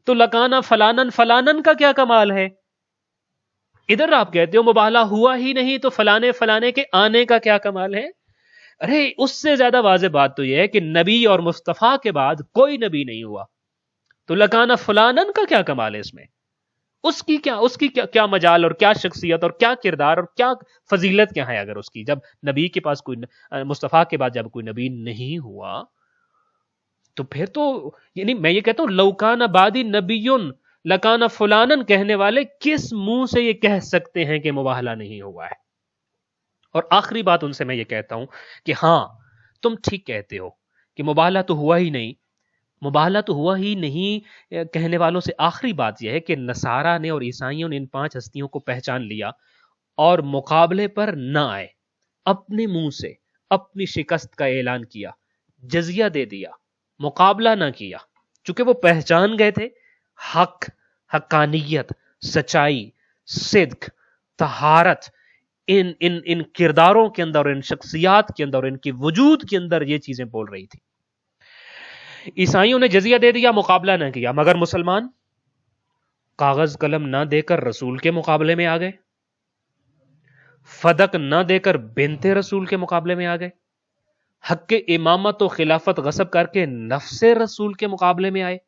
تو لکانا فلانن فلانن کا کیا کمال ہے؟ ادھر آپ کہتے ہو مباہلہ ہوا ہی نہیں تو فلانے فلانے کے آنے کا کیا کمال ہے؟ ارے اس سے زیادہ واضح بات تو یہ ہے کہ نبی اور مصطفیٰ کے بعد کوئی نبی نہیں ہوا تو لکانا فلانن کا کیا کمال ہے؟ اس میں اس کی کیا مجال اور کیا شخصیت اور کیا کردار اور کیا فضیلت کیا ہے اگر اس کی، جب نبی کے پاس کوئی، مصطفیٰ کے بعد جب کوئی نبی نہیں ہوا تو پھر تو، یعنی میں یہ کہتا ہوں لوکان بعدی نبیون لکان فلانن کہنے والے کس منہ سے یہ کہہ سکتے ہیں کہ مباہلہ نہیں ہوا ہے؟ اور آخری بات ان سے میں یہ کہتا ہوں کہ ہاں تم ٹھیک کہتے ہو کہ مباہلہ تو ہوا ہی نہیں، مباہلہ تو ہوا ہی نہیں کہنے والوں سے آخری بات یہ ہے کہ نصارہ نے اور عیسائیوں نے ان 5 ہستیوں کو پہچان لیا اور مقابلے پر نہ آئے، اپنے منہ سے اپنی شکست کا اعلان کیا، جزیہ دے دیا، مقابلہ نہ کیا، چونکہ وہ پہچان گئے تھے حق، حقانیت، سچائی، صدق، طہارت، ان کرداروں کے اندر، ان شخصیات کے اندر، ان کی وجود کے اندر یہ چیزیں بول رہی تھی۔ عیسائیوں نے جزیہ دے دیا، مقابلہ نہ کیا، مگر مسلمان کاغذ قلم نہ دے کر رسول کے مقابلے میں آ گئے، فدق نہ دے کر بنت رسول کے مقابلے میں آ گئے، حق امامت و خلافت غصب کر کے نفس رسول کے مقابلے میں آئے،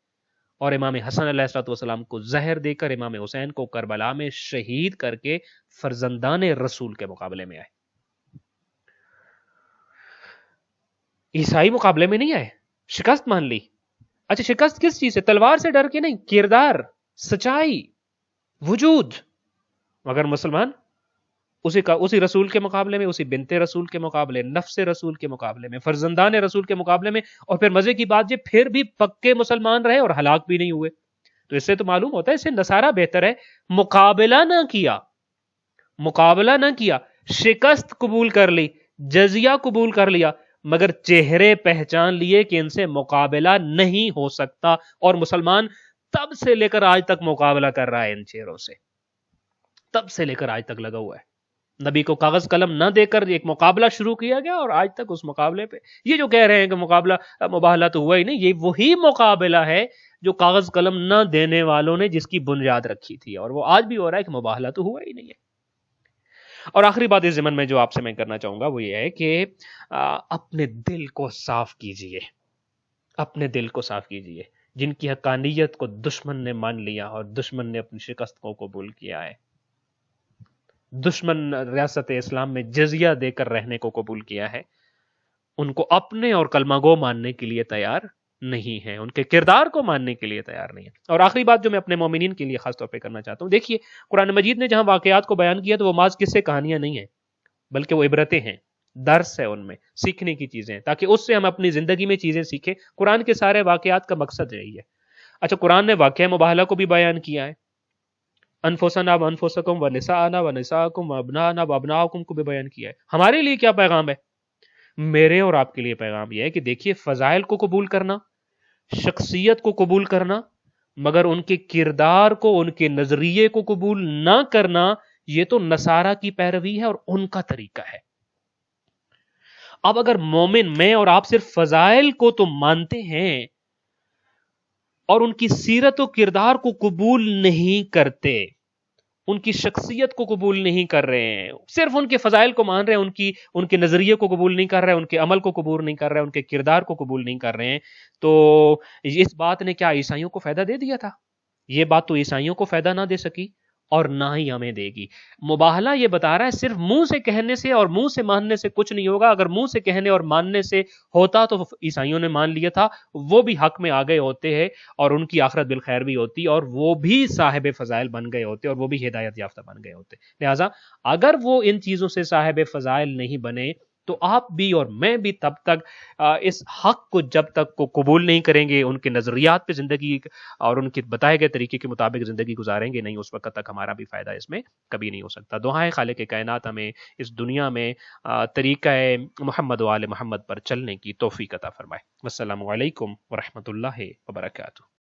اور امام حسن علیہ الصلوۃ والسلام کو زہر دے کر امام حسین کو کربلا میں شہید کر کے فرزندان رسول کے مقابلے میں آئے۔ عیسائی مقابلے میں نہیں آئے، شکست مان لی۔ اچھا شکست کس چیز سے؟ تلوار سے ڈر کے نہیں، کردار، سچائی، وجود۔ مگر مسلمان اسی رسول کے مقابلے میں، اسی بنت رسول کے مقابلے، نفس رسول کے مقابلے میں، فرزندان رسول کے مقابلے میں، اور پھر مزے کی بات یہ پھر بھی پکے مسلمان رہے اور ہلاک بھی نہیں ہوئے۔ تو اس سے تو معلوم ہوتا ہے اس سے نصارہ بہتر ہے، مقابلہ نہ کیا، مقابلہ نہ کیا، شکست قبول کر لی، جزیہ قبول کر لیا، مگر چہرے پہچان لیے کہ ان سے مقابلہ نہیں ہو سکتا، اور مسلمان تب سے لے کر آج تک مقابلہ کر رہا ہے ان چہروں سے، تب سے لے کر آج تک لگا ہوا ہے۔ نبی کو کاغذ قلم نہ دے کر ایک مقابلہ شروع کیا گیا اور آج تک اس مقابلے پہ یہ جو کہہ رہے ہیں کہ مباہلہ تو ہوا ہی نہیں، یہ وہی مقابلہ ہے جو کاغذ قلم نہ دینے والوں نے جس کی بنیاد رکھی تھی، اور وہ آج بھی ہو رہا ہے کہ مباہلہ تو ہوا ہی نہیں ہے۔ اور آخری بات اس ضمن میں جو آپ سے میں کرنا چاہوں گا وہ یہ ہے کہ اپنے دل کو صاف کیجئے، اپنے دل کو صاف کیجئے۔ جن کی حقانیت کو دشمن نے مان لیا اور دشمن نے اپنی شکست کو قبول کیا ہے، دشمن ریاست اسلام میں جزیہ دے کر رہنے کو قبول کیا ہے، ان کو اپنے اور کلمہ گو ماننے کے لیے تیار نہیں ہے، ان کے کردار کو ماننے کے لیے تیار نہیں ہے۔ اور آخری بات جو میں اپنے مومنین کے لیے خاص طور پہ کرنا چاہتا ہوں، دیکھیے قرآن مجید نے جہاں واقعات کو بیان کیا تو وہ ماض قصے کہانیاں نہیں ہیں، بلکہ وہ عبرتیں ہیں۔ درس ہے ان میں، سیکھنے کی چیزیں، تاکہ اس سے ہم اپنی زندگی میں چیزیں سیکھیں۔ قرآن کے سارے واقعات کا مقصد یہی ہے۔ اچھا، قرآن نے واقعہ مباہلہ کو بھی بیان کیا ہے، انفسنا و انفسکم و نساءنا و نساءکم و ابنانا و ابناءکم کو بھی بیان کیا ہے۔ ہمارے لیے کیا پیغام ہے؟ میرے اور آپ کے لیے پیغام یہ ہے کہ دیکھیے، فضائل کو قبول کرنا، شخصیت کو قبول کرنا، مگر ان کے کردار کو، ان کے نظریے کو قبول نہ کرنا، یہ تو نصارہ کی پیروی ہے اور ان کا طریقہ ہے۔ اب اگر مومن، میں اور آپ صرف فضائل کو تو مانتے ہیں اور ان کی سیرت و کردار کو قبول نہیں کرتے، ان کی شخصیت کو قبول نہیں کر رہے ہیں، صرف ان کے فضائل کو مان رہے ہیں، ان کے نظریے کو قبول نہیں کر رہے ہیں، ان کے عمل کو قبول نہیں کر رہے ہیں، ان کے کردار کو قبول نہیں کر رہے ہیں، تو اس بات نے کیا عیسائیوں کو فائدہ دے دیا تھا؟ یہ بات تو عیسائیوں کو فائدہ نہ دے سکی اور نہ ہی ہمیں دے گی۔ مباہلہ یہ بتا رہا ہے صرف منہ سے کہنے سے اور منہ سے ماننے سے کچھ نہیں ہوگا۔ اگر منہ سے کہنے اور ماننے سے ہوتا تو عیسائیوں نے مان لیا تھا، وہ بھی حق میں آ گئے ہوتے ہیں اور ان کی آخرت بالخیر بھی ہوتی اور وہ بھی صاحب فضائل بن گئے ہوتے اور وہ بھی ہدایت یافتہ بن گئے ہوتے۔ لہٰذا اگر وہ ان چیزوں سے صاحب فضائل نہیں بنے تو آپ بھی اور میں بھی تب تک اس حق کو جب تک کو قبول نہیں کریں گے، ان کے نظریات پہ زندگی اور ان کے بتائے گئے طریقے کے مطابق زندگی گزاریں گے نہیں، اس وقت تک ہمارا بھی فائدہ اس میں کبھی نہیں ہو سکتا۔ دعائیں خالق کائنات ہمیں اس دنیا میں طریقہ محمد و آل محمد پر چلنے کی توفیق عطا فرمائے۔ والسلام علیکم ورحمۃ اللہ وبرکاتہ۔